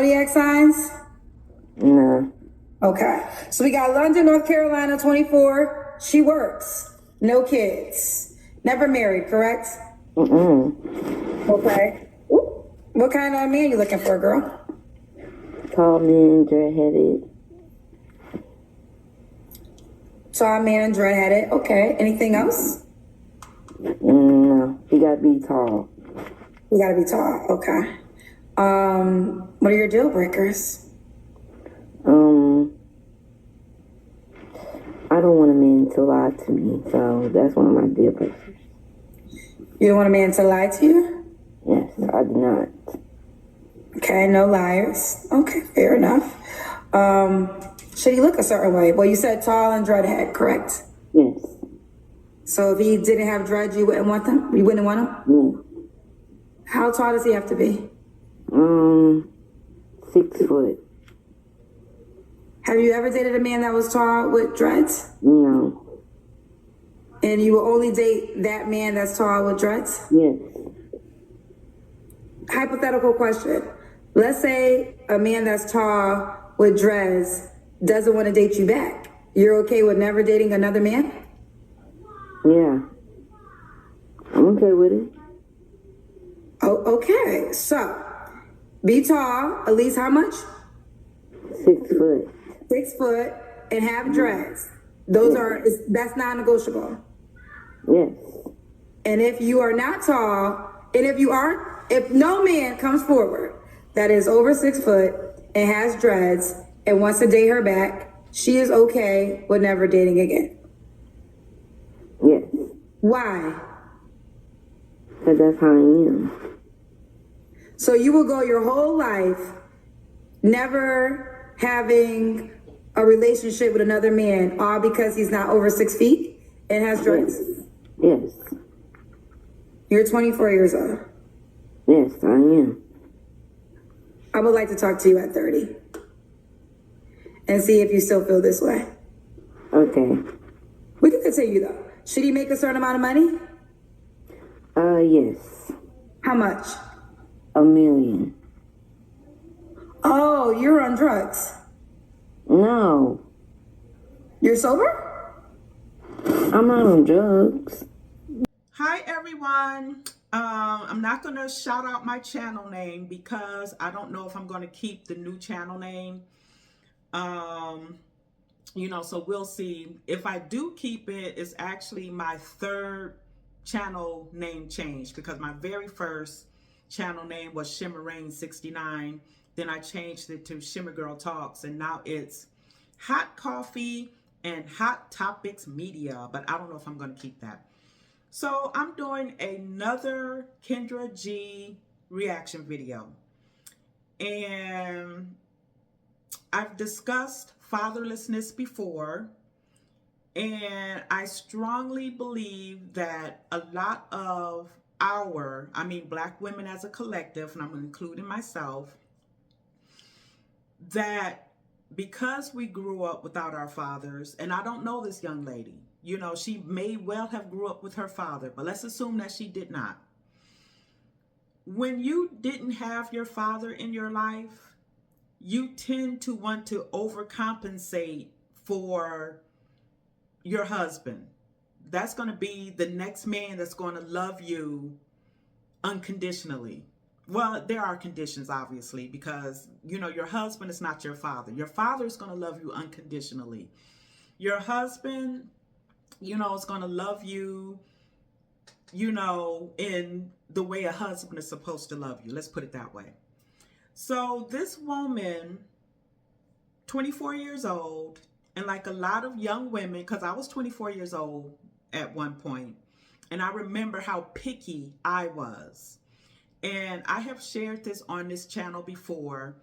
zodiac signs? No. Okay. So we got London, North Carolina, 24. She works. No kids. Never married, correct? Okay. What kind of man you looking for, girl? Tall man, dreadheaded. Tall man, dreadheaded. Okay. Anything else? No. He gotta be tall. You gotta be tall. Okay. What are your deal breakers? I don't want a man to lie to me, so that's one of my deal breakers. You don't want a man to lie to you? Yes, I do not. Okay, no liars. Okay, fair enough. Should he look a certain way? Well, you said tall and dreadhead, correct? Yes. So if he didn't have dreads, you wouldn't want them? You wouldn't want him? No. How tall does he have to be? 6 foot. Have you ever dated a man that was tall with dreads? No. And you will only date that man that's tall with dreads? Yes. Hypothetical question. Let's say a man that's tall with dreads doesn't want to date you back. You're okay with never dating another man? Yeah. I'm okay with it. Oh, okay. So, be tall, at least how much? 6 foot. 6 foot and have dreads. That's non-negotiable. Yes. And if you are not tall, and if no man comes forward that is over 6 foot and has dreads and wants to date her back, she is okay with never dating again. Yes. Why? Because that's how I am. So you will go your whole life never having a relationship with another man, all because he's not over 6 feet and has dreads? Yes. You're 24 years old. Yes, I am. I would like to talk to you at 30 and see if you still feel this way. Okay. We can continue though. Should he make a certain amount of money? Yes. How much? $1 million. Oh, you're on drugs. No. You're sober? I'm not on drugs. Hi everyone. I'm not going to shout out my channel name because I don't know if I'm going to keep the new channel name. So we'll see. If I do keep it, it's actually my third channel name change, because my very first channel name was Shimmer Rain 69. Then I changed it to Shimmer Girl Talks, and now it's Hot Coffee and Hot Topics Media, but I don't know if I'm going to keep that. So I'm doing another Kendra G reaction video, and I've discussed fatherlessness before, and I strongly believe that a lot of Black women as a collective, and I'm including myself, that because we grew up without our fathers, and I don't know this young lady, she may well have grew up with her father, but let's assume that she did not. When you didn't have your father in your life, you tend to want to overcompensate for your husband. That's going to be the next man that's going to love you unconditionally. Well, there are conditions, obviously, because, your husband is not your father. Your father is going to love you unconditionally. Your husband, is going to love you, in the way a husband is supposed to love you. Let's put it that way. So this woman, 24 years old, and like a lot of young women, because I was 24 years old at one point, and I remember how picky I was. And I have shared this on this channel before,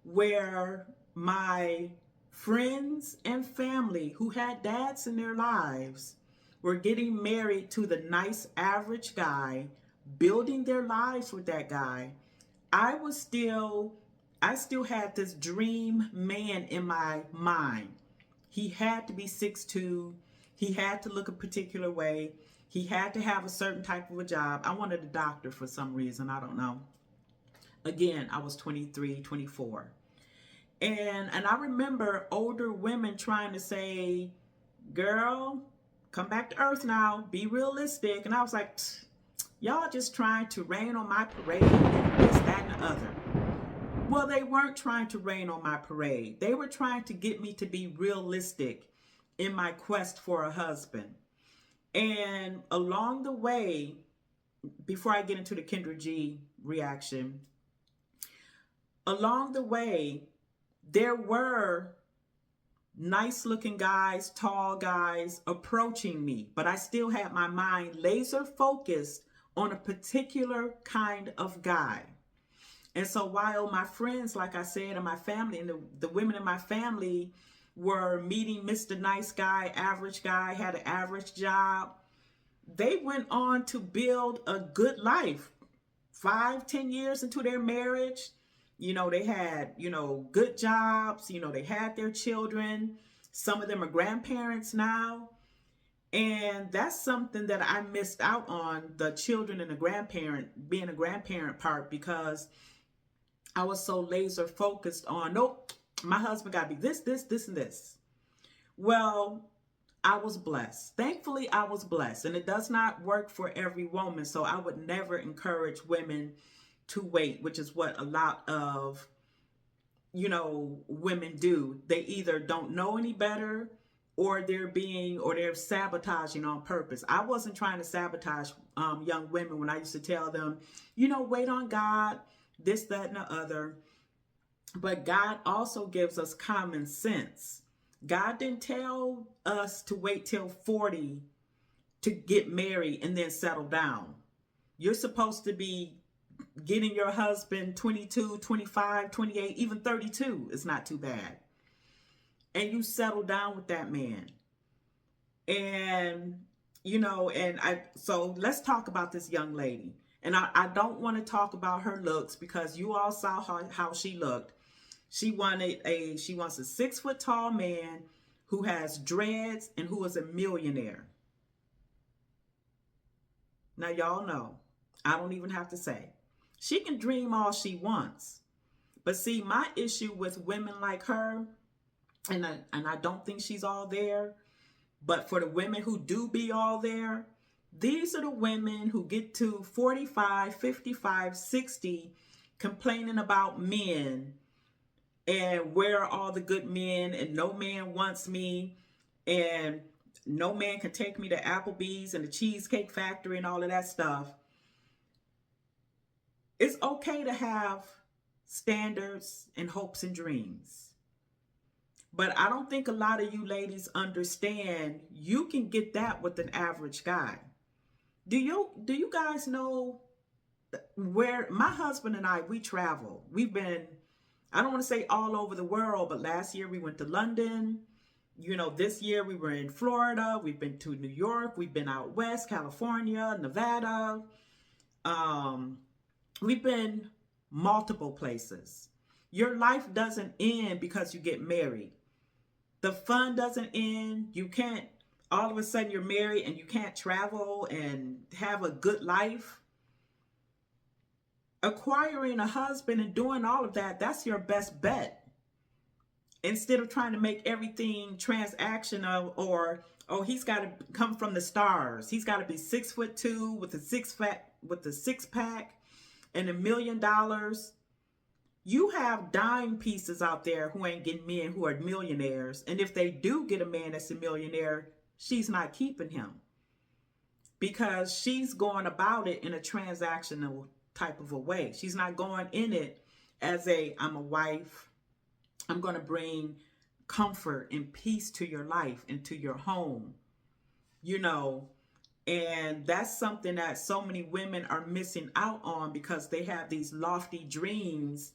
where my friends and family who had dads in their lives were getting married to the nice average guy, building their lives with that guy. I still had this dream man in my mind. He had to be 6'2". He had to look a particular way. He had to have a certain type of a job. I wanted a doctor for some reason. I don't know. Again, I was 23, 24. And I remember older women trying to say, girl, come back to earth now, be realistic. And I was like, y'all just trying to rain on my parade and this, that, and the other. Well, they weren't trying to rain on my parade. They were trying to get me to be realistic in my quest for a husband. And along the way, before I get into the Kendra G reaction, along the way, there were nice looking guys, tall guys approaching me, but I still had my mind laser focused on a particular kind of guy. And so while my friends, like I said, and my family, and the women in my family were meeting Mr. Nice Guy, average guy, had an average job, they went on to build a good life. 5-10 years into their marriage, they had, good jobs, they had their children. Some of them are grandparents now. And that's something that I missed out on, the children and being a grandparent part, because I was so laser focused on, nope, my husband got to be this, and this. Well, I was blessed. Thankfully, I was blessed. And it does not work for every woman. So I would never encourage women to wait, which is what a lot of, women do. They either don't know any better, or they're sabotaging on purpose. I wasn't trying to sabotage young women when I used to tell them, wait on God, this, that, and the other. But God also gives us common sense. God didn't tell us to wait till 40 to get married and then settle down. You're supposed to be getting your husband 22, 25, 28, even 32 is not too bad. And you settle down with that man. And, so let's talk about this young lady. And I don't want to talk about her looks, because you all saw how she looked. She wants a 6-foot tall man who has dreads and who is a millionaire. Now, y'all know, I don't even have to say. She can dream all she wants. But see, my issue with women like her, and I don't think she's all there, but for the women who do be all there, these are the women who get to 45, 55, 60 complaining about men and where are all the good men, and no man wants me, and no man can take me to Applebee's and the Cheesecake Factory and all of that stuff. It's okay to have standards and hopes and dreams. But I don't think a lot of you ladies understand you can get that with an average guy. Do you guys know where my husband and we travel? We've been, I don't want to say all over the world, but last year we went to London. This year we were in Florida. We've been to New York. We've been out west, California, Nevada. We've been multiple places. Your life doesn't end because you get married. The fun doesn't end. You can't, all of a sudden you're married and you can't travel and have a good life. Acquiring a husband and doing all of that, that's your best bet. Instead of trying to make everything transactional, or, oh, he's got to come from the stars. He's got to be 6'2" with a six pack and $1 million. You have dime pieces out there who ain't getting men who are millionaires. And if they do get a man that's a millionaire, she's not keeping him, because she's going about it in a transactional type of a way. She's not going in it as I'm a wife. I'm going to bring comfort and peace to your life and to your home, and that's something that so many women are missing out on, because they have these lofty dreams.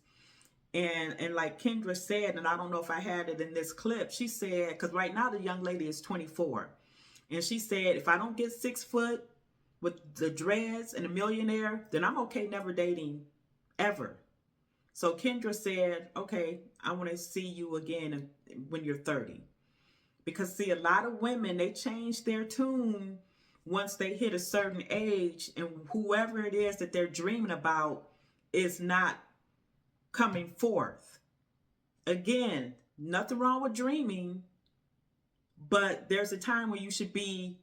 And like Kendra said, and I don't know if I had it in this clip, she said, because right now the young lady is 24. And she said, if I don't get 6 foot with the dreads and a millionaire, then I'm okay never dating ever. So Kendra said, okay, I want to see you again when you're 30. Because see, a lot of women, they change their tune once they hit a certain age, and whoever it is that they're dreaming about is not coming forth. Again, nothing wrong with dreaming, but there's a time where you should be,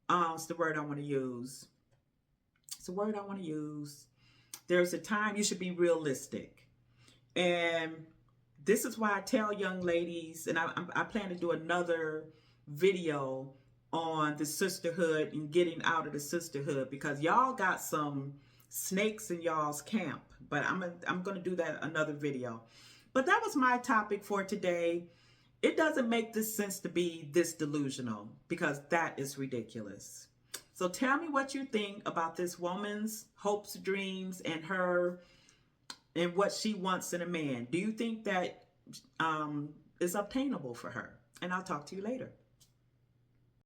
what's the word I want to use? It's the word I want to use. There's a time you should be realistic. And this is why I tell young ladies, and I plan to do another video on the sisterhood and getting out of the sisterhood, because y'all got some snakes in y'all's camp. But I'm gonna do that another video. But that was my topic for today. It doesn't make this sense to be this delusional, because that is ridiculous. So tell me what you think about this woman's hopes, dreams, and what she wants in a man. Do you think that is obtainable for her? And I'll talk to you later.